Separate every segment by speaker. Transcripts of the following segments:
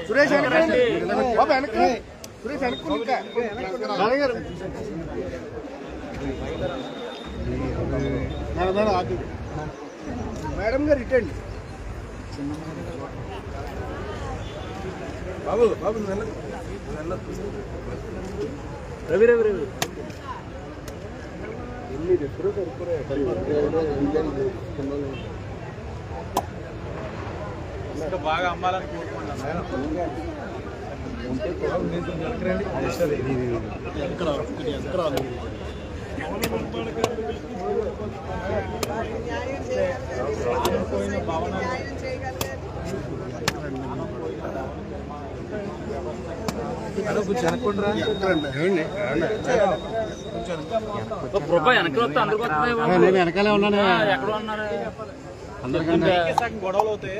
Speaker 1: సురేష్ బాబు వెనక్కి సురేష్ వెనక్కు మేడం గారు రిటర్న్ బాబు బాబు రవి రవి రవి బాగా అమ్మాలని కోరుకుంటున్నాను. వెనకాలే ఉన్నాను. ఎక్కడ ఉన్నారు అందరికంటే గొడవలు అవుతాయి.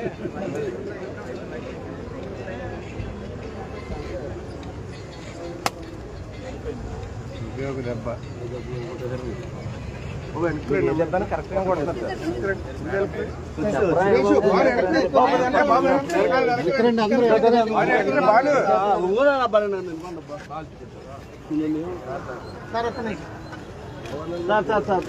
Speaker 1: దెబ్బ కరెక్ట్గా సార్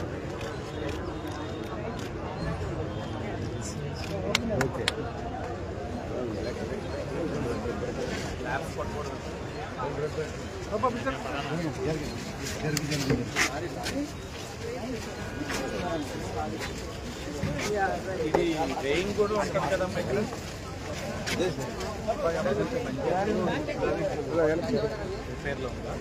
Speaker 1: ఇది రేయింగ్ కూడా ఉంటుంది కదమ్మా ఇక్కడ. పేర్లో ఉందా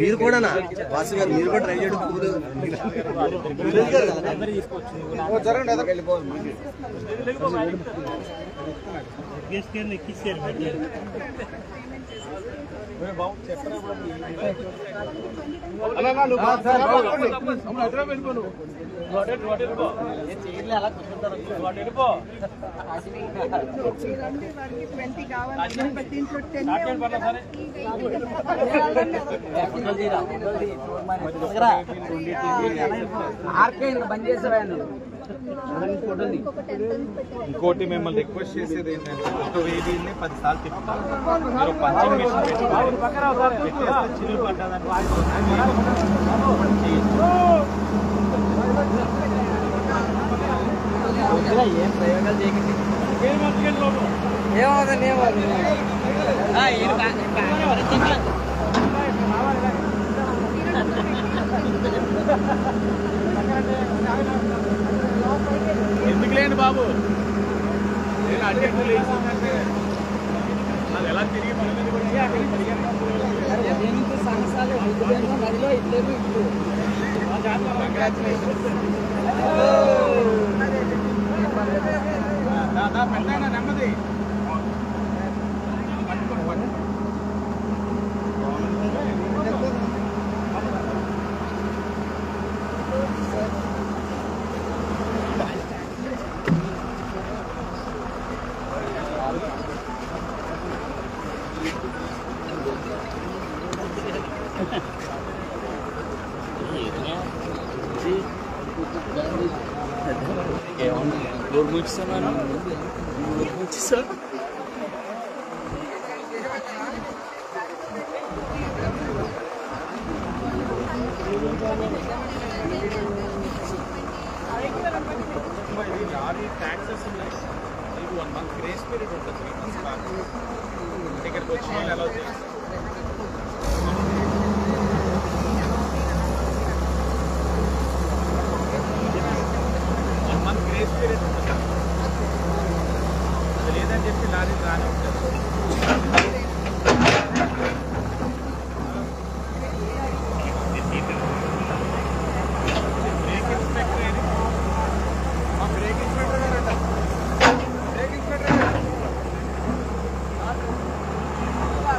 Speaker 1: మీరు కూడా వాసు గారు మీరు కూడా ట్రై చేయడం బంద్ చేసారా ఇంకోటి మిమ్మల్ని రిక్వెస్ట్ చేసేది ఏంటంటే ఒక వేదిని 10 సార్లు తిప్పుతారు. మీరు పంచింగ్ మిషన్ పెట్టేస్తే చిల్లు పడ్డదని ఏం ప్రయోగాలు చేయకండి. ఏమవుతుంది ఎందుకు లేండి బాబు, నేను అటెండ్ లేచిందంటే అది ఎలా తిరిగి మన మీద పెద్ద నెమ్మది taxes ఉన్నాయి. 1 month grace period ఉంటుంది. 3 months back ఇక్కడికి వచ్చిన వాళ్ళు ఎలా చేస్తారు? 1 month grace period ఉంటుంది. లేదని చెప్పి లారీ రానే ఉంటుంది.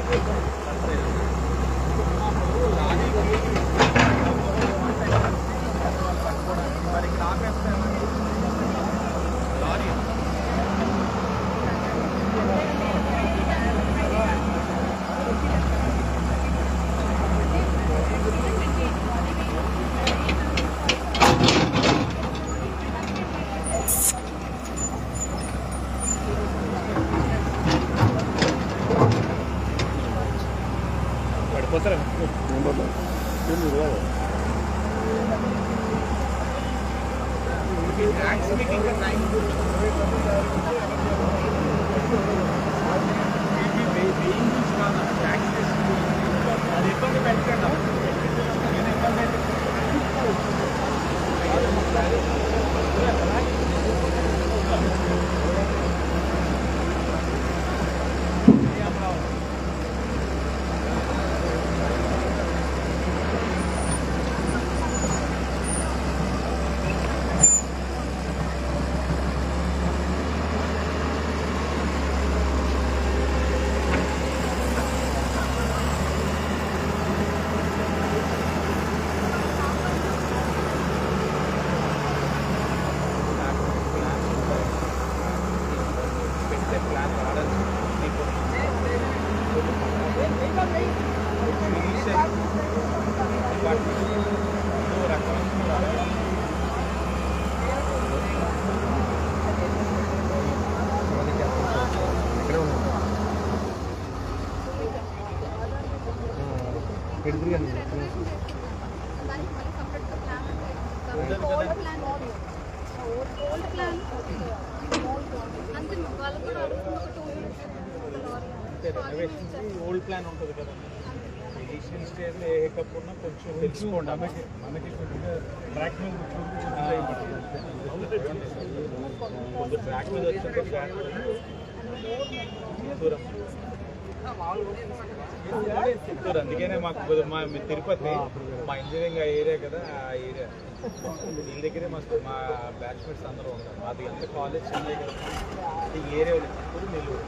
Speaker 1: Thank you. ఓల్డ్ ప్లాన్ ఉంటుంది కదా ఇనిషియల్ స్టేజ్ ఏ హెకప్ ఉన్నా కొంచెం తెలుసుకోండి మనకి ట్రాక్ మీద ట్రాక్ మీద వచ్చే చిత్తూరు అందుకనే మాకు మా తిరుపతి మా ఇంజనీరింగ్ ఏరియా కదా ఆ ఏరియా వీళ్ళ దగ్గరే మా బ్యాచ్మేట్స్ అందరూ ఉంటారు మాది ఎంత కాలేజ్ చెన్నై కదా ఈ ఏరియా చిత్తూరు నెల్లూరు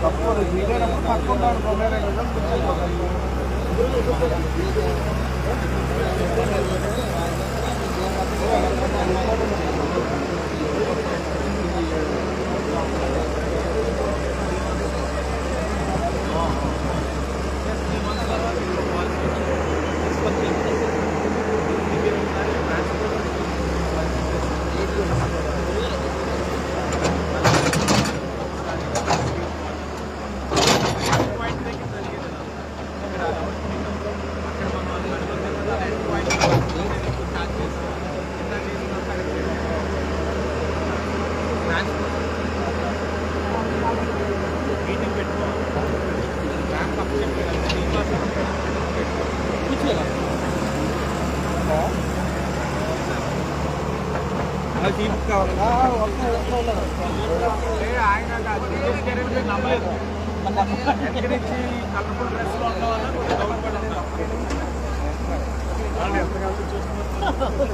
Speaker 2: తప్పకుండా
Speaker 1: టీ బుక్ కావాలి. ఆయన నమ్మలేదు. ఎక్కడి నుంచి కలర్ఫుల్ డ్రెస్లో ఉన్న వాళ్ళు డౌట్ పడి ఉంటారు. వాళ్ళు ఎంతకాలం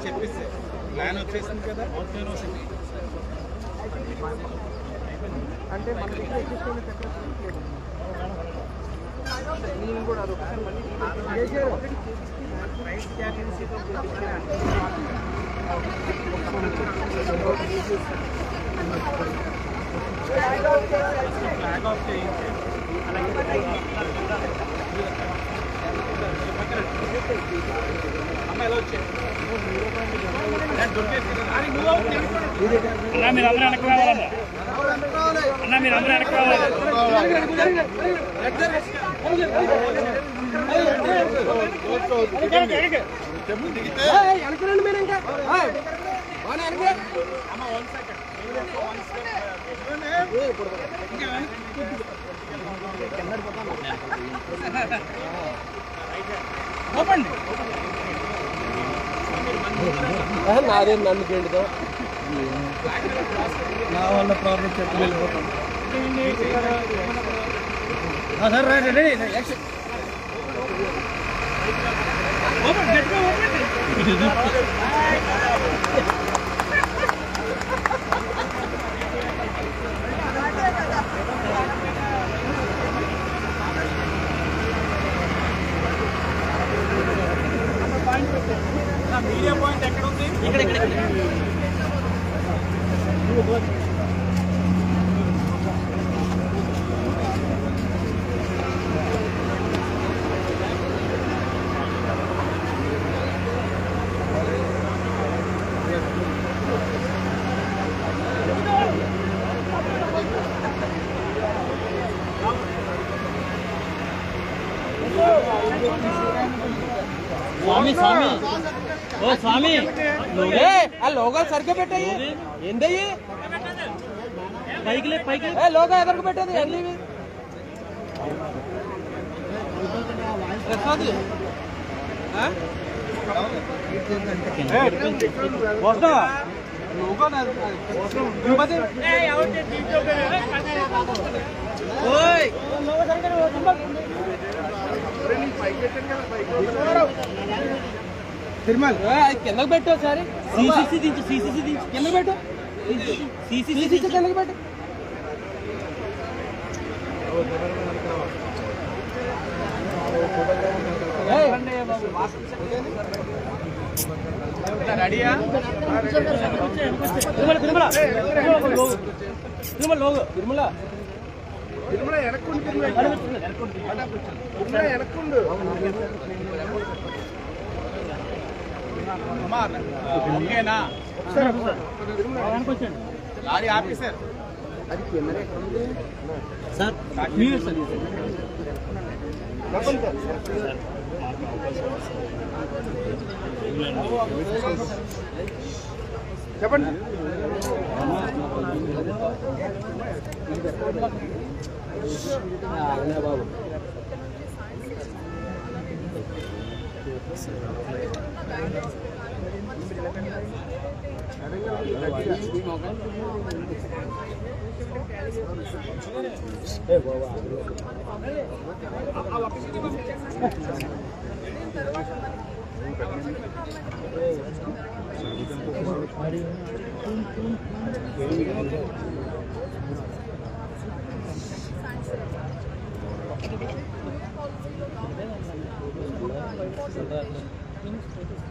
Speaker 1: చెప్పిస్తే ప్లాన్ వచ్చేసింది కదా. అంటే మన దగ్గర ఎక్కించుకునే నేను కూడా అది ఒకసారి మళ్ళీ రైట్ క్యాబిన్సీతో ఫ్లాగ్ ఆఫ్ చేయించి అమ్మాయిలో వచ్చాయి. మీరు అందరూ వెనక్కి రావాలన్నా. అన్న మీరు అందరూ వెనక్కి రావాలి. వెనకరండి మీరు ఇంకా నాదే నన్ను కేంద్రం నా వల్ల ప్రాబ్లం చెప్పి వెళ్ళిపోతాం సార్. రండి మీడియా పాయింట్ ఎక్కడ ఉంది? ఇక్కడ స్వామి స్వామి ఓ స్వామి ఆ లోగా సరిగ్గా పెట్టాయి. ఏందయ్యి పైకి పైకి లోగా ఎదరికి పెట్టేది ఎన్ని ప్రసాద్ తిరుమల కిందకు పెట్టు ఒకసారి. సిసిసి దించు, సిసిసి దించు, కిందకు పెట్టు, సిసిసి దించు, కిందకు పెట్టు. రెడీయా? తిరుమల తిరుమల తిరుమల లోగు తిరుమల తిరుమల ఎనక్కుండు తిరుమల ఎనక్కుండు. ఓకేనా? లారీ ఆపి సార్. అది కెమెరా సార్ మీరు సార్
Speaker 2: చెప్పండి. బాబు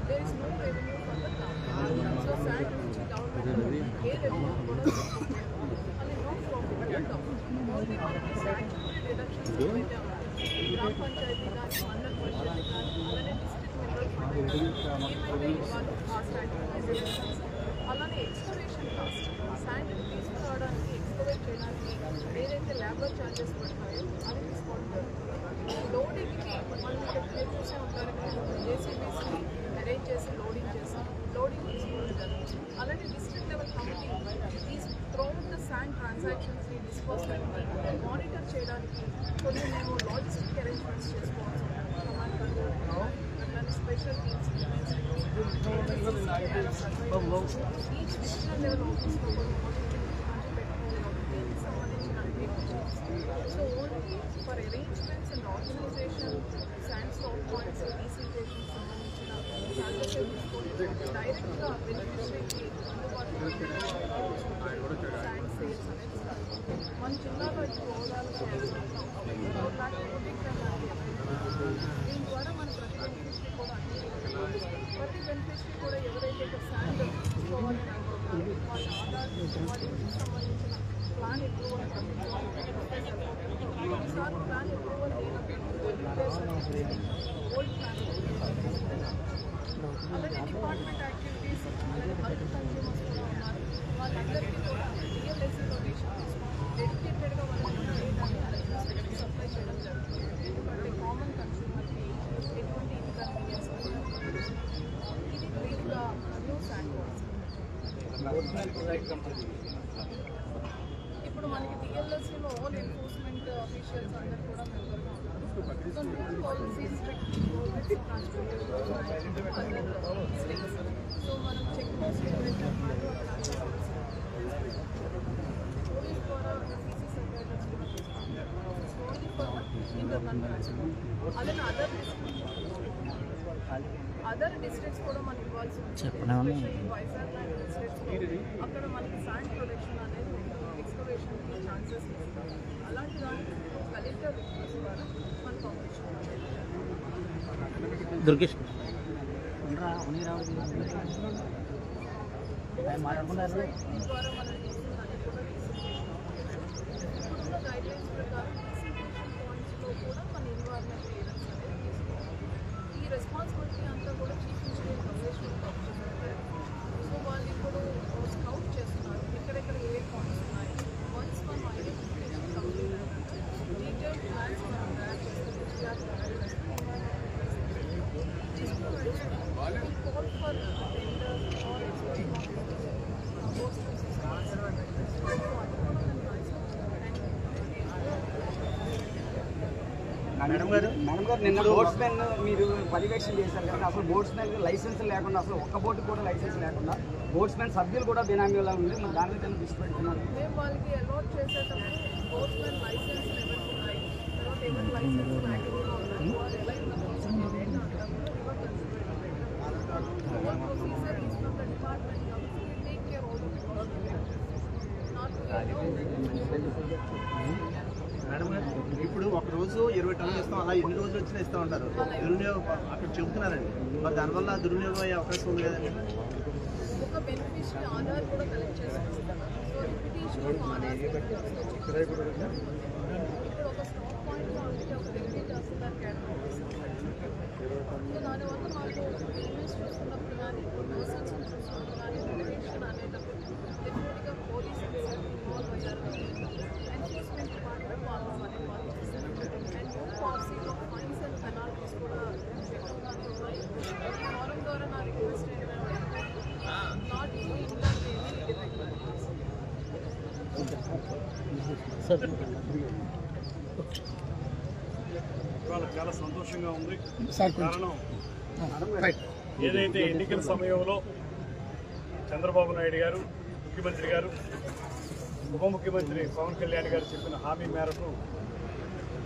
Speaker 3: there is no revenue for the government. So SAT నుంచి government ఏ revenue కూడా అది no profit at all. Only మనకి statutory deductions ఏవైతే ఉంటాయో గ్రామ పంచాయతీ కానీ మండల పరిషత్ కానీ అలానే డిస్ట్రిక్ట్ మినరల్ ఫండ్ ఏమైతే ఇవ్వాలో ఆ statutory deductions అలానే ఎక్స్కవేషన్ కాస్ట్ శాండ్ తీసుకురావడానికి ఎక్స్కవేట్ చేయడానికి ఏదైతే లేబర్ ఛార్జెస్ పడతాయో అది తీసుకోవడం లోడింగ్కి మనం ఇక్కడ చూసే ఉంటారు జేసీబీస్ని అరేంజ్ చేసి లోడింగ్ తీసుకోవడం జరుగుతుంది. అలానే district level committee is throughout the sand ట్రాన్సాక్షన్స్ని డిస్పోజ్మెంట్ని మానిటర్ చేయడానికి కొన్ని మేము లాజిస్టిక్ అరేంజ్మెంట్స్ చేసుకోవాల్సి ఉంటుంది. కమాండ్ కంట్రోల్ అట్లానే special teams each district level ఆఫీస్లో కూడా so only for arrangements and organization sand stop points desegregation సంబంధించిన charges డైరెక్ట్ గా బెనిఫిషరీకి అందుబాటులో శాండ్ సేల్స్ అనేది మన జిల్లాలో ఇప్పుడు ఓవరాల్గా దీని ద్వారా మన ప్రతి బెనిఫిషరీ కూడా ఎవరైతే శాండ్ తీసుకోవాలని అనుకుంటున్నారో వాళ్ళ ఆధార్ వాళ్ళ ఇంటికి సంబంధించిన ప్లాన్ అప్రూవల్ కొన్నిసార్లు ప్లాన్ అప్రూవల్ ఓల్డ్ ప్లాన్ అలానే డిపార్ట్మెంట్ యాక్టివిటీస్ అలానే బల్క్ కన్స్యూమర్స్ కూడా ఉన్నారు. వాళ్ళందరికీ కూడా రియల్ఐసీ డొనేషన్ డెడికేటెడ్గా వాళ్ళకి దాన్ని సప్లై చేయడం జరుగుతుంది. ఎందుకంటే కామన్ కన్స్యూమర్కి ఎటువంటి ఇన్కన్వీనియన్స్ ఇది క్లీన్గా న్యూ శాండ్ ఇప్పుడు మనకి టీఎల్ఎస్లో ఆల్ ఎన్ఫోర్స్మెంట్ అఫీషియల్స్ అందరూ కూడా మెంబర్గా ఉన్నారు. సో న్యూ పాలసీస్ సో మనం చెక్ పోస్ట్ ఎవరైతే ఉన్నారో పోలీస్ ద్వారా సీసీ సర్వేలెన్స్ కూడా ఓన్లీ ఫర్ ఇంటర్నల్ ట్రాన్స్పోర్ట్. అలానే అదర్ డిస్ట్రిక్ట్స్ కూడా మనకి ఇవ్వాల్సి ఉంటుంది. ఎస్పెషల్లీ వైజాగ్ లాంటి డిస్ట్రిక్ట్స్ అక్కడ మనకి శాండ్ ప్రొడక్షన్ అనేది ఎక్స్కవేషన్కి ఛాన్సెస్ ఇస్తారు. అలాంటి దానికి కలెక్టర్ రిక్వెస్ట్ ద్వారా మన పంపించాం.
Speaker 2: దుర్గేష్
Speaker 3: ఈ ద్వారా మనం చేస్తున్నది కూడా ఇప్పుడున్న గైడ్లైన్స్ ప్రకారం డిస్ట్రిబ్యూషన్ పాయింట్స్లో కూడా మన ఎన్విరాన్మెంట్ క్లియరెన్స్ అనేది తీసుకోవాలి. ఈ రెస్పాన్సిబిలిటీ అంతా కూడా చీఫ్ మినిస్టర్ కమిషనర్ పంపించారు. సో వాళ్ళు ఇప్పుడు స్కౌట్ చేస్తున్నారు ఎక్కడెక్కడ ఏ పాయింట్స్ ఉన్నాయి. వన్స్ మనం ఐడెంటిఫికేషన్ కంప్లీట్ అయినాక డీటెయిల్ ప్లాన్స్ మనం తయారు చేస్తాం. Call for tender or
Speaker 2: madam గారు నిన్న బోట్స్మెన్ మీరు పర్యవేక్షణ చేశారు కదా, అసలు బోట్స్మెన్ లైసెన్స్ లేకుండా, అసలు ఒక్క బోటు కూడా లైసెన్స్ లేకుండా బోట్స్మెన్ సభ్యులు కూడా బినామీలా ఉంది. మరి దాని మీద దృష్టి పెడుతున్నారు.
Speaker 3: మేము వాళ్ళకి అలాట్ చేసేటప్పుడు బోట్స్మెన్ లైసెన్స్ ఎవరికి ఉన్నాయి, తర్వాత ఎవరి లైసెన్స్ యాక్టివ్గా ఉన్నాయి, వాళ్ళు ఎలా procedure is from the department take care all
Speaker 4: madam గారు ఇప్పుడు ఒక రోజు 20 టన్నులు ఇస్తాం, అలా ఎన్ని రోజులు వచ్చినా ఇస్తూ ఉంటారు. దుర్వినియోగం అక్కడ చెబుతున్నారండి. మరి దానివల్ల దుర్వినియోగం అయ్యే అవకాశం ఉంది కదండి.
Speaker 3: ఒక బెనిఫిషరీ ఆధార్ కూడా కలెక్ట్ చేసుకుంటున్నారు. సో రిపిటేషన్ ఆఫ్ ఆధార్ ఇక్కడ ఒక స్టాక్ పాయింట్లో ఉంటే ఒక డిగ్రీ తహసీల్దార్ కేటగిరీ. సో దానివల్ల మాకు ఈమెయిల్స్ చూసుకున్నప్పుడు కానీ పర్సన్స్ చూసుకున్నప్పుడు కానీ రిపిటేషన్ అనేటప్పుడు డెఫినెట్గా పోలీస్ ఇన్వాల్వ్ అయ్యారు. ఎన్ఫోర్స్మెంట్ డిపార్ట్మెంట్ వాళ్ళు చేస్తారు. అండ్ న్యూ పాలసీలో ఫైన్స్ అండ్ పెనాల్టీస్ కూడా ఉన్నాయి. ఈ ఫారం ద్వారా నా రిక్వెస్ట్ ఏంటంటే నాట్ డూయింగ్
Speaker 5: ఇవాళ చాలా సంతోషంగా ఉంది. కారణం ఏదైతే ఎన్నికల సమయంలో చంద్రబాబు నాయుడు గారు, ముఖ్యమంత్రి గారు, ఉప ముఖ్యమంత్రి పవన్ కళ్యాణ్ గారు చెప్పిన హామీ మేరకు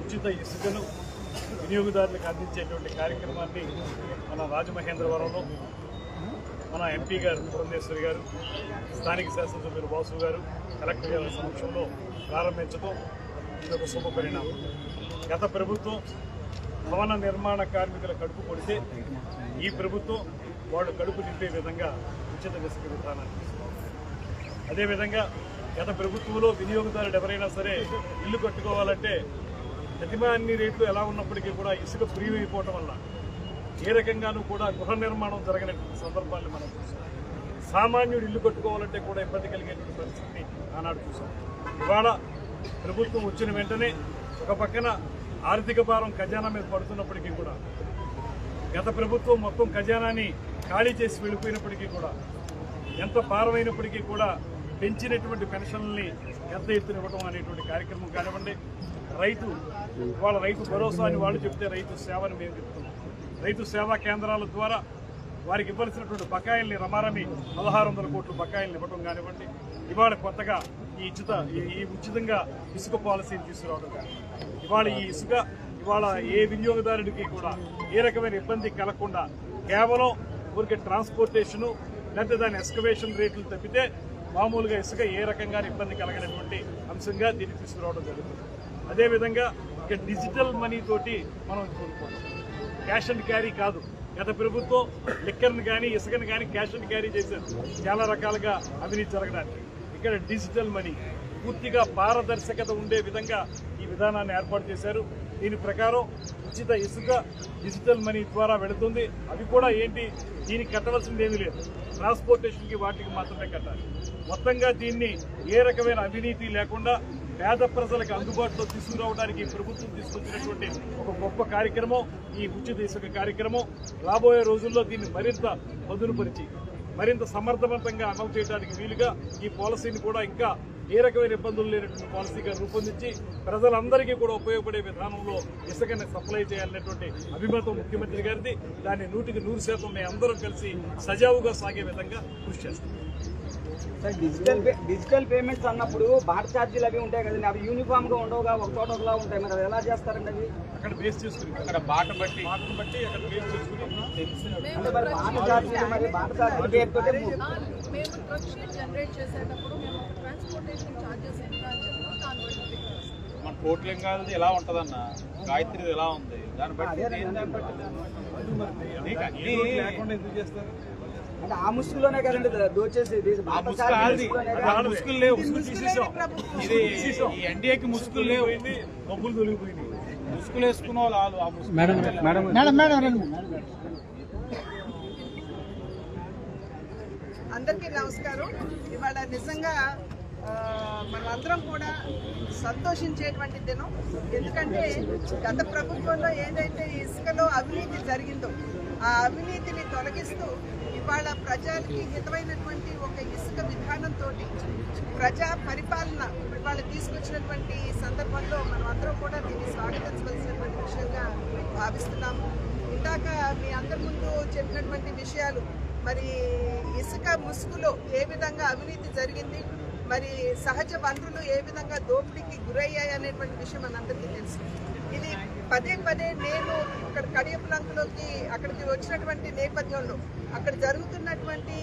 Speaker 5: ఉచిత ఇసుకను వినియోగదారులకు అందించేటువంటి కార్యక్రమాన్ని మన రాజమహేంద్రవరంలో మన ఎంపీ గారు పురంధేశ్వరి గారు, స్థానిక శాసనసభ్యులు వాసు గారు, కలెక్టర్ గారి సమక్షంలో ప్రారంభించడం ఇది ఒక శుభ పరిణామం. గత ప్రభుత్వం భవన నిర్మాణ కార్మికుల కడుపు కొడితే ఈ ప్రభుత్వం వాళ్ళు కడుపు నింపే విధంగా ఉచిత ఇసుక విధానాన్ని తీసుకున్నారు. అదేవిధంగా గత ప్రభుత్వంలో వినియోగదారుడు ఎవరైనా సరే ఇల్లు కట్టుకోవాలంటే ప్రతిమాన్ని రేట్లు ఎలా ఉన్నప్పటికీ కూడా ఇసుక ప్రియమైపోవటం వల్ల ఏ రకంగానూ కూడా గృహ నిర్మాణం జరగనటువంటి సందర్భాన్ని మనం చూసాం. సామాన్యుడు ఇల్లు కట్టుకోవాలంటే కూడా ఇబ్బంది కలిగేటువంటి పరిస్థితిని ఆనాడు చూసాం. ఇవాళ ప్రభుత్వం వచ్చిన వెంటనే ఒక పక్కన ఆర్థిక భారం ఖజానా మీద పడుతున్నప్పటికీ కూడా, గత ప్రభుత్వం మొత్తం ఖజానాని ఖాళీ చేసి వెళ్ళిపోయినప్పటికీ కూడా, ఎంత భారమైనప్పటికీ కూడా పెంచినటువంటి పెన్షన్లని ఎంత ఎత్తున ఇవ్వడం అనేటువంటి కార్యక్రమం కానివ్వండి, వాళ్ళ రైతు భరోసా అని వాళ్ళు చెప్తే రైతు సేవని మేము చెప్తున్నాం. రైతు సేవా కేంద్రాల ద్వారా వారికి ఇవ్వాల్సినటువంటి బకాయిల్ని రమారమి 1600 కోట్ల బకాయిల్ని ఇవ్వడం కానివ్వండి, ఇవాళ కొత్తగా ఈ ఉచితంగా ఇసుక పాలసీని తీసుకురావడం కానీ, ఇవాళ ఈ ఇసుక ఇవాళ ఏ వినియోగదారుడికి కూడా ఏ రకమైన ఇబ్బంది కలగకుండా కేవలం ఊరికే ట్రాన్స్పోర్టేషను లేకపోతే దాని ఎస్కవేషన్ రేట్లు తప్పితే మామూలుగా ఇసుక ఏ రకంగా ఇబ్బంది కలగనటువంటి అంశంగా దీన్ని తీసుకురావడం జరుగుతుంది. అదేవిధంగా ఇక డిజిటల్ మనీ తోటి మనం కోరుకోవాలి. క్యాష్ అండ్ క్యారీ కాదు. గత ప్రభుత్వం లిక్కర్ని కానీ ఇసుకని కానీ క్యాష్ అండ్ క్యారీ చేశారు చాలా రకాలుగా అవినీతి జరగడానికి. ఇక్కడ డిజిటల్ మనీ పూర్తిగా పారదర్శకత ఉండే విధంగా ఈ విధానాన్ని ఏర్పాటు చేశారు. దీని ప్రకారం ఉచిత ఇసుక డిజిటల్ మనీ ద్వారా వెళుతుంది. అవి కూడా ఏంటి, దీనికి కట్టవలసింది ఏమీ లేదు, ట్రాన్స్పోర్టేషన్కి వాటికి మాత్రమే కట్టాలి. మొత్తంగా దీన్ని ఏ రకమైన అవినీతి లేకుండా పేద ప్రజలకు అందుబాటులో తీసుకురావడానికి ప్రభుత్వం తీసుకొచ్చినటువంటి ఒక గొప్ప కార్యక్రమం ఈ ఉచిత ఇసుక కార్యక్రమం. రాబోయే రోజుల్లో దీన్ని మరింత పదునుపరిచి మరింత సమర్థవంతంగా అమలు చేయడానికి వీలుగా ఈ పాలసీని కూడా ఇంకా ఏ రకమైన ఇబ్బందులు లేనటువంటి పాలసీగా రూపొందించి ప్రజలందరికీ కూడా ఉపయోగపడే విధానంలో ఇసుకని సప్లై చేయాలనేటువంటి అభిమతం ముఖ్యమంత్రి గారిది. దాన్ని 100% మేము అందరం కలిసి సజావుగా సాగే విధంగా కృషి చేస్తాం.
Speaker 2: డిజిటల్ పేమెంట్స్ అన్నప్పుడు బాట ఛార్జీలు అవి ఉంటాయి కదండి, అవి యూనిఫామ్ గా ఉండవుగా, ఒక చోట ఒకలా ఉంటాయి. మరి అది ఎలా చేస్తారండి? అవి
Speaker 1: అక్కడ బేస్ చేసుకుని అక్కడ బాటను బట్టి అక్కడ బేస్ చేసుకుని
Speaker 2: అంటే మరి బాట ఛార్జీలు మరి బాట ఛార్జీలు
Speaker 3: మేము ట్రక్ షీట్ జనరేట్ చేసేటప్పుడు మేము ట్రాన్స్పోర్టేషన్ ఛార్జెస్ ఎంత అని చెప్పి దాన్ని బట్టి
Speaker 1: మన కోట్లింగాలది ఎలా ఉంటదన్న, గాయత్రిది ఎలా ఉంది, దాన్ని బట్టి లేకుండా ఎందుకు చేస్తారు?
Speaker 2: అంటే ఆ ముసుగులోనే కదండి దోచేసేది.
Speaker 1: ముసుగులు లేవు, ఇది ఈ ఎన్డీఏకి ముసుగులు లేవు, డబ్బులు దొరికిపోయింది. ముసుగులు వేసుకున్న వాళ్ళు ఆ ముసుగు.
Speaker 6: అందరికీ నమస్కారం. ఇవాళ నిజంగా మనందరం కూడా సంతోషించేటువంటి దినం. ఎందుకంటే గత ప్రభుత్వంలో ఏదైతే ఇసుకలో అవినీతి జరిగిందో ఆ అవినీతిని తొలగిస్తూ ఇవాళ ప్రజలకి హితమైనటువంటి ఒక ఇసుక విధానంతో ప్రజా పరిపాలన ఇవాళ తీసుకొచ్చినటువంటి సందర్భంలో మనం అందరం కూడా దీన్ని స్వాగతించవలసినటువంటి విషయంగా భావిస్తున్నాము. ఇందాక మీ అందరి ముందు చెప్పినటువంటి విషయాలు, మరి ఇసుక ముసుగులో ఏ విధంగా అవినీతి జరిగింది, మరి సహజ వనరులు ఏ విధంగా దోపిడీకి గురయ్యాయి అనేటువంటి విషయం మనందరికీ తెలుసు. ఇది పదే పదే నేను ఇక్కడ కడియపులంకలోకి అక్కడికి వచ్చినటువంటి నేపథ్యంలో అక్కడ జరుగుతున్నటువంటి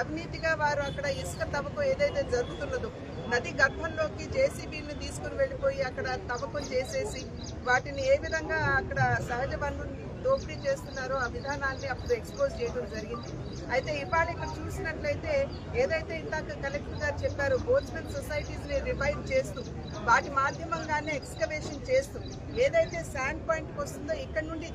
Speaker 6: అవినీతిగా వారు అక్కడ ఇసుక తవ్వకం ఏదైతే జరుగుతున్నదో నది గర్భంలోకి జేసీబీలను తీసుకుని వెళ్ళిపోయి అక్కడ తవ్వకం చేసేసి వాటిని ఏ విధంగా అక్కడ సహజ వనరులు దోపిడీ చేస్తున్నారో ఆ విధానాన్ని అప్పుడు ఎక్స్పోజ్ చేయడం జరిగింది. అయితే ఇవాళ ఇక్కడ చూసినట్లయితే ఏదైతే ఇందాక కలెక్టర్ గారు చెప్పారో బోట్స్మెన్ సొసైటీస్ని రివైవ్ చేస్తూ వాటి మాధ్యమంగానే ఎక్స్కవేషన్ చేస్తూ ఏదైతే శాండ్ పాయింట్కి వస్తుందో ఇక్కడ నుండి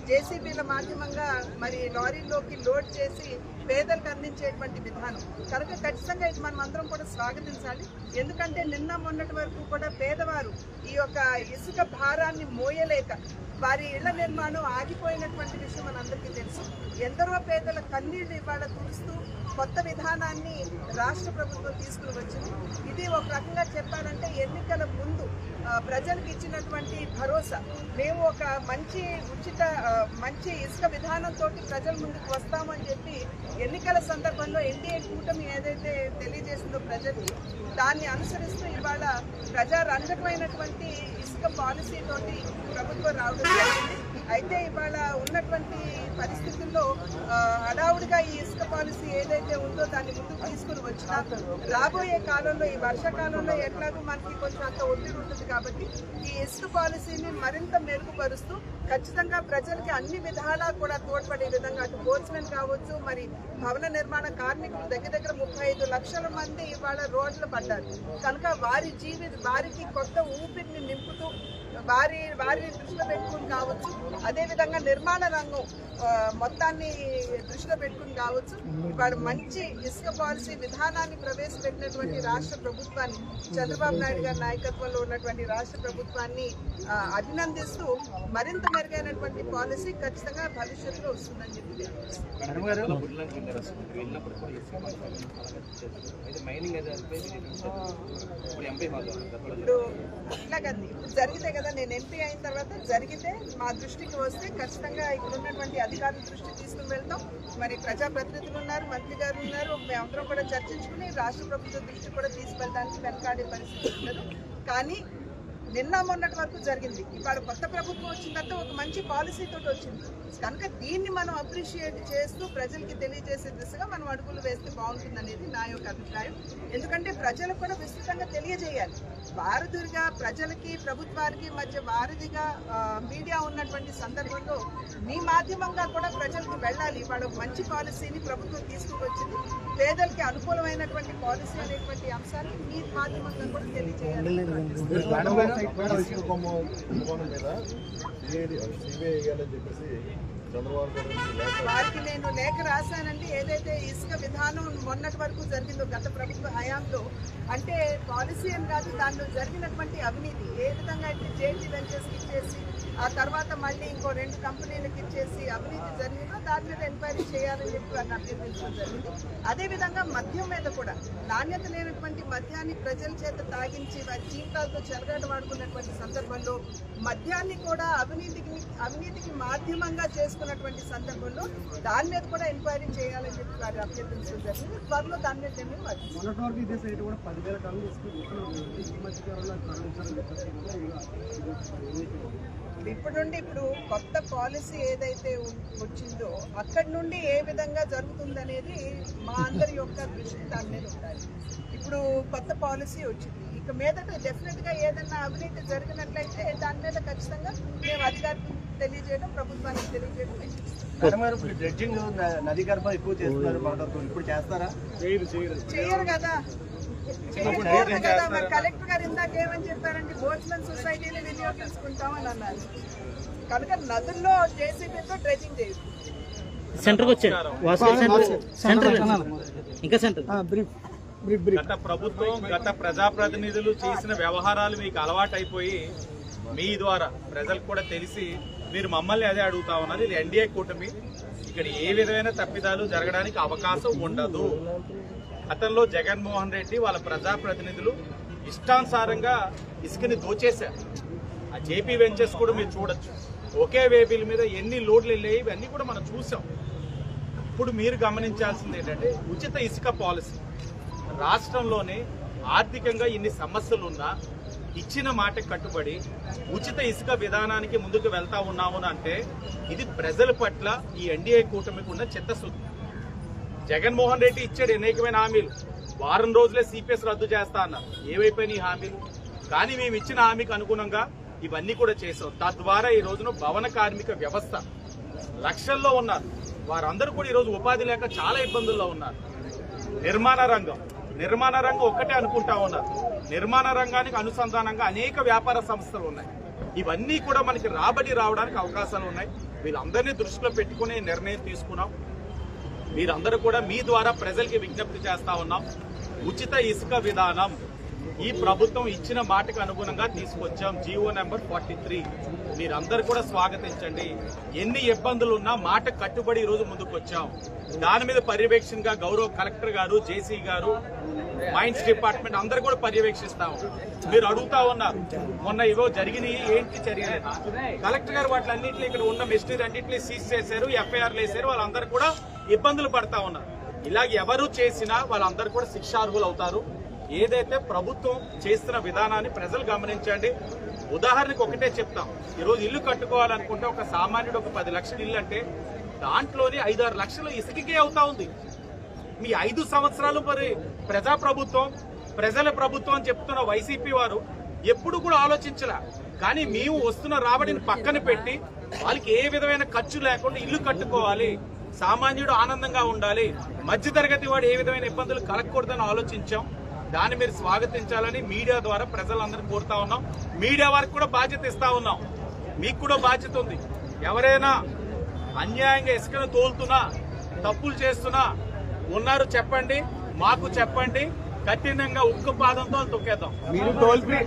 Speaker 6: జేసీబీల మాధ్యమంగా మరి లారీల్లోకి లోడ్ చేసి పేదలకు అందించేటువంటి విధానం కనుక ఖచ్చితంగా ఇది మనం అందరం కూడా స్వాగతించాలి. ఎందుకంటే నిన్న మొన్నటి వరకు కూడా పేదవారు ఈ యొక్క ఇసుక భారాన్ని మోయలేక వారి ఇళ్ల నిర్మాణం ఆగిపోయినటువంటి విషయం మనందరికీ తెలుసు. ఎందరో పేదల కన్నీళ్లు ఇవాళ తుడుస్తూ కొత్త విధానాన్ని రాష్ట్ర ప్రభుత్వం తీసుకుని వచ్చింది. ఇది ఒక రకంగా చెప్పాలంటే ఎన్నికల ముందు ప్రజలకు ఇచ్చినటువంటి భరోసా. మేము ఒక మంచి మంచి ఇసుక విధానంతో ప్రజల ముందుకు వస్తామని చెప్పి ఎన్నికల సందర్భంలో ఎన్డీఏ కూటమి ఏదైతే తెలియజేసిందో ప్రజలకి, దాన్ని అనుసరిస్తూ ఇవాళ ప్రజారంజకమైనటువంటి ఇసుక పాలసీ తోటి ప్రభుత్వం రావడం జరిగింది. అయితే ఇవాళ ఉన్నటువంటి పరిస్థితుల్లో హడావుడిగా ఈ ఇసుక పాలసీ ఏదైతే ఉందో దాన్ని ముందుకు తీసుకుని వచ్చినా రాబోయే కాలంలో ఈ వర్షాకాలంలో ఎట్లాగో మనకి కొంచెం అంత ఒత్తిడి ఉంటుంది కాబట్టి ఈ ఇసుక పాలసీని మరింత మెరుగుపరుస్తూ ఖచ్చితంగా ప్రజలకి అన్ని విధాలా కూడా తోడ్పడే విధంగా అటు బోట్స్మెన్ కావచ్చు, మరి భవన నిర్మాణ కార్మికులు దగ్గర 35 లక్షల మంది ఇవాళ రోడ్లు పడ్డారు కనుక వారికి కొత్త ఊపిరిని నింపుతూ వారిని దృష్టిలో పెట్టుకుని కావచ్చు, అదేవిధంగా నిర్మాణ రంగం మొత్తాన్ని దృష్టిలో పెట్టుకుని కావచ్చు, వాడు మంచి ఇసుక పాలసీ విధానాన్ని ప్రవేశపెట్టినటువంటి రాష్ట్ర ప్రభుత్వాన్ని, చంద్రబాబు నాయుడు గారి నాయకత్వంలో ఉన్నటువంటి రాష్ట్ర ప్రభుత్వాన్ని అభినందిస్తూ మరింత మెరుగైనటువంటి పాలసీ ఖచ్చితంగా భవిష్యత్తులో వస్తుందని చెప్పి ఇప్పుడు ఇట్లాగండి. ఇప్పుడు జరిగితే కదా, నేను ఎంపీ అయిన తర్వాత జరిగితే మా దృష్టికి వస్తే ఖచ్చితంగా ఇక్కడ ఉన్నటువంటి అధికారుల దృష్టికి తీసుకుని వెళ్తాం. మరి ప్రజాప్రతినిధులు ఉన్నారు, మంత్రి గారు ఉన్నారు, మేమందరం కూడా చర్చించుకుని రాష్ట్ర ప్రభుత్వ దృష్టికి కూడా తీసుకెళ్ళడానికి వెనకాడే పరిస్థితి ఉండదు. కానీ నిన్న మొన్నటి వరకు జరిగింది. ఇవాళ కొత్త ప్రభుత్వం వచ్చిన తర్వాత ఒక మంచి పాలసీతో వచ్చింది కనుక దీన్ని మనం అప్రిషియేట్ చేస్తూ ప్రజలకి తెలియజేసే దిశగా మనం అడుగులు వేస్తే బాగుంటుంది అనేది నా యొక్క అభిప్రాయం. ఎందుకంటే ప్రజలకు కూడా విస్తృతంగా తెలియజేయాలి. వారధిగా ప్రజలకి ప్రభుత్వానికి మధ్య వారధిగా మీడియా ఉన్నటువంటి సందర్భంలో మీ మాధ్యమంగా కూడా ప్రజలకు వెళ్ళాలి. ఇవాళ మంచి పాలసీని ప్రభుత్వం తీసుకువచ్చింది, పేదలకి అనుకూలమైనటువంటి పాలసీ అనేటువంటి అంశాన్ని మీ మాధ్యమంగా కూడా తెలియజేయాలి. వారికి నేను లేఖ రాశానండి. ఏదైతే ఇసుక విధానం మొన్నటి వరకు జరిగిందో గత ప్రభుత్వ హయాంలో, అంటే పాలసీ అని కాదు, దానిలో జరిగినటువంటి అవినీతి ఏ విధంగా అయితే జేపీ వెంచర్స్కి ఇచ్చేసి ఆ తర్వాత మళ్ళీ ఇంకో 2 కంపెనీలకు ఇచ్చేసి అవినీతి జరిగిందో దాని మీద ఎంక్వైరీ చేయాలని చెప్పి వారిని అభ్యర్థించడం జరిగింది. అదేవిధంగా మద్యం మీద కూడా నాణ్యత లేనటువంటి మద్యాన్ని ప్రజల చేత తాగించి వారి జీవితాలతో చెలగాటమాడుకున్నటువంటి సందర్భంలో మద్యాన్ని కూడా అవినీతికి మాధ్యమంగా చేసుకున్నటువంటి సందర్భంలో దాని మీద కూడా ఎంక్వైరీ చేయాలని చెప్పి వారు అభ్యర్థించడం జరిగింది. త్వరలో దాని మీద ఇప్పుడు కొత్త పాలసీ ఏదైతే వచ్చిందో అక్కడి నుండి ఏ విధంగా జరుగుతుందనేది మా అందరి యొక్క దృష్టి దాని మీద ఉండాలి. ఇప్పుడు కొత్త పాలసీ వచ్చింది, ఇక మీదట డెఫినెట్గా ఏదన్నా అవినీతి జరిగినట్లయితే దాని మీద ఖచ్చితంగా మేము అధికారులకు తెలియజేయడం, ప్రభుత్వానికి తెలియజేయడం.
Speaker 4: డ్రెడ్జింగ్ నది గర్భం ఎక్కువ చేస్తున్నారు, ఇప్పుడు చేస్తారా?
Speaker 6: చేయరు కదా. మరి కలెక్టర్ గారు ఇందాక ఏమని చెప్పారంటే బోట్స్మెన్ సొసైటీని వినియోగించుకుంటామని అన్నారు కనుక నదుల్లో జేసీబీతో డ్రెడ్జింగ్ చేయదు.
Speaker 1: గత ప్రభుత్వం, గత ప్రజాప్రతినిధులు చేసిన వ్యవహారాలు మీకు అలవాటైపోయి మీ ద్వారా ప్రజలకు కూడా తెలిసి మీరు మమ్మల్ని అదే అడుగుతా ఉన్నారు. ఇది ఎన్డీఏ కూటమి, ఇక్కడ ఏ విధమైన తప్పిదాలు జరగడానికి అవకాశం ఉండదు. గతంలో జగన్మోహన్ రెడ్డి వాళ్ళ ప్రజాప్రతినిధులు ఇష్టానుసారంగా ఇసుకని దోచేశారు. ఆ జేపీ వెంచర్స్ కూడా మీరు చూడొచ్చు, ఒకే వేబిల్ మీద ఎన్ని లోడ్లు వెళ్ళాయి ఇవన్నీ కూడా మనం చూసాం. ఇప్పుడు మీరు గమనించాల్సింది ఏంటంటే ఉచిత ఇసుక పాలసీ. రాష్ట్రంలోనే ఆర్థికంగా ఇన్ని సమస్యలున్నా ఇచ్చిన మాట కట్టుబడి ఉచిత ఇసుక విధానానికి ముందుకు వెళ్తా ఉన్నాము అంటే ఇది ప్రజల పట్ల ఈ ఎన్డీఏ కూటమికి ఉన్న చిత్తశుద్ధి. జగన్మోహన్ రెడ్డి ఇచ్చాడు అనేకమైన హామీలు, వారం రోజులే సిపిఎస్ రద్దు చేస్తా అన్నారు. ఏవైపోయినాయి హామీలు? కానీ మేము ఇచ్చిన హామీకి అనుగుణంగా ఇవన్నీ కూడా చేసాం. తద్వారా ఈ రోజున భవన కార్మిక వ్యవస్థ లక్షల్లో ఉన్నారు, వారందరూ కూడా ఈరోజు ఉపాధి లేక చాలా ఇబ్బందుల్లో ఉన్నారు. నిర్మాణ రంగం ఒక్కటే అనుకుంటా ఉన్నారు. నిర్మాణ రంగానికి అనుసంధానంగా అనేక వ్యాపార సంస్థలు ఉన్నాయి. ఇవన్నీ కూడా మనకి రాబడి రావడానికి అవకాశాలు ఉన్నాయి. వీళ్ళందరినీ దృష్టిలో పెట్టుకునే నిర్ణయం తీసుకున్నాం. మీరందరూ కూడా మీ ద్వారా ప్రజలకి విజ్ఞప్తి చేస్తా ఉన్నాం. ఉచిత ఇసుక విధానం ఈ ప్రభుత్వం ఇచ్చిన మాటకు అనుగుణంగా తీసుకొచ్చాం. జీవో నెంబర్ 43 మీరందరూ కూడా స్వాగతించండి. ఎన్ని ఇబ్బందులు ఉన్నా మాట కట్టుబడి ఈ రోజు ముందుకు వచ్చాం. దాని మీద పర్యవేక్షణగా గౌరవ కలెక్టర్ గారు, జేసీ గారు, మైన్స్ డిపార్ట్మెంట్ అందరూ కూడా పర్యవేక్షిస్తాం. మీరు అడుగుతా ఉన్నారు మొన్న ఇవో జరిగినాయి, ఏంటి జరిగలేదు. కలెక్టర్ గారు వాటిలన్నింటినీ ఇక్కడ ఉన్న మెషినరీ అన్నింటినీ సీజ్ చేశారు, ఎఫ్ఐఆర్లు వేశారు. వాళ్ళందరూ కూడా ఇబ్బందులు పడతా ఉన్నారు. ఇలాగ ఎవరు చేసినా వాళ్ళందరూ కూడా శిక్షార్హులు అవుతారు. ఏదైతే ప్రభుత్వం చేస్తున్న విధానాన్ని ప్రజలు గమనించండి. ఉదాహరణకు ఒకటే చెప్తాం. ఈరోజు ఇల్లు కట్టుకోవాలనుకుంటే ఒక సామాన్యుడు ఒక 10 లక్షల ఇల్లు అంటే దాంట్లోని 5-6 లక్షలు ఇసుకకే అవుతా ఉంది. మీ 5 సంవత్సరాలు మరి ప్రజాప్రభుత్వం, ప్రజల ప్రభుత్వం అని చెప్తున్న వైసీపీ వారు ఎప్పుడు కూడా ఆలోచించలే. కానీ మేము వస్తున్న రాబడిని పక్కన పెట్టి వాళ్ళకి ఏ విధమైన ఖర్చు లేకుండా ఇల్లు కట్టుకోవాలి, సామాన్యుడు ఆనందంగా ఉండాలి, మధ్యతరగతి వాడు ఏ విధమైన ఇబ్బందులు కలగకూడదని ఆలోచించాం. దాన్ని మీరు స్వాగతించాలని మీడియా ద్వారా ప్రజలందరినీ కోరుతా ఉన్నాం. మీడియా వారికి కూడా బాధ్యత ఇస్తా ఉన్నాం. మీకు కూడా బాధ్యత ఉంది. ఎవరైనా అన్యాయంగా ఇసుకను తోలుతున్నా, తప్పులు చేస్తున్నా ఉన్నారు చెప్పండి, మాకు చెప్పండి. కఠినంగా ఉక్కు పాదంతో తొక్కేద్దాం.
Speaker 2: మీరు టోల్ ఫ్రీ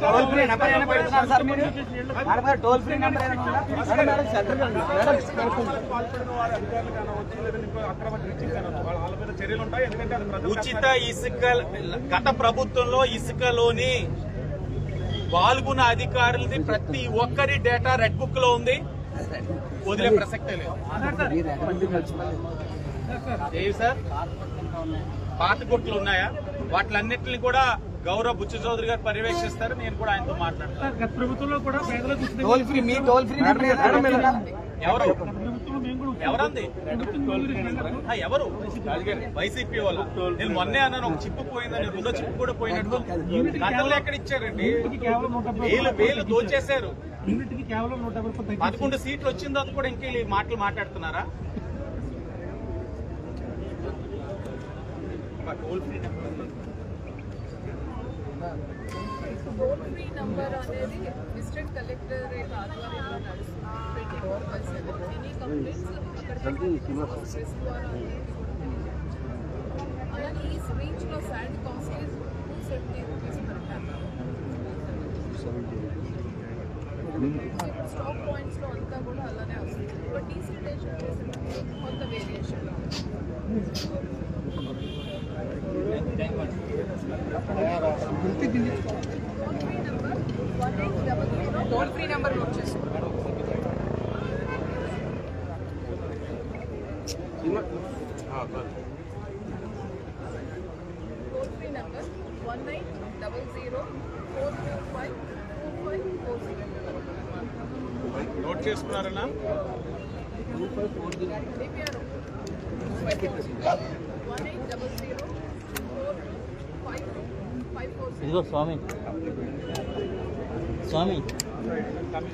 Speaker 2: నెంబర్ ఏమైనా పెడుతున్నారు సార్? మీరు మేడం గారు టోల్ ఫ్రీ నెంబర్ ఏమైనా ఉందా?
Speaker 1: ఉచిత ఇసుక గత ప్రభుత్వంలో ఇసుకలోని పాల్గొన్న అధికారులది ప్రతి ఒక్కరి డేటా రెడ్ బుక్ లో ఉంది. వదిలే ప్రసక్తే లేదు. ఏవి సార్ పాత గుట్లు ఉన్నాయా? వాటిలన్నింటినీ కూడా గౌరవ్ బుచ్చు చౌదరి గారు పర్యవేక్షిస్తారు. నేను కూడా ఆయనతో మాట్లాడతాను.
Speaker 5: ప్రభుత్వంలో కూడా పేదలకు
Speaker 2: టోల్ ఫ్రీ, మీ టోల్ ఫ్రీ నెంబర్
Speaker 1: ఎవరు ఎవరంది? ఎవరు? వైసీపీ వాళ్ళు. నేను మొన్నే అన్నాను ఒక చిప్పు పోయిందని. రెండో చిప్పు కూడా పోయినట్టు. గతంలో ఎక్కడ ఇచ్చారండి? వేలు దోచేశారు. 11 సీట్లు వచ్చిందని కూడా ఇంకా ఈ మాటలు మాట్లాడుతున్నారా? టోల్ ఫ్రీ
Speaker 3: నంబర్ అనేది డిస్ట్రిక్ట్ కలెక్టరేట్ ఆధ్వర్యంలో నడుస్తుంది. 24/7 ఎనీ కంప్లైంట్స్ అక్కడ ఆఫీస్ ద్వారా. అలాగే ఈ రీచ్ లో sand cost is 270 rupees per ton. Stock points లో అంతా కూడా అలానే వస్తుంది. బట్ డీసిల్టేషన్ చేసినప్పుడు కొంత variation. Toll free number note చేసుకోండి. Toll free number 1900-425-2540.
Speaker 1: నోట్ చేసుకున్నారన్నా?
Speaker 3: ఇదిగో స్వామి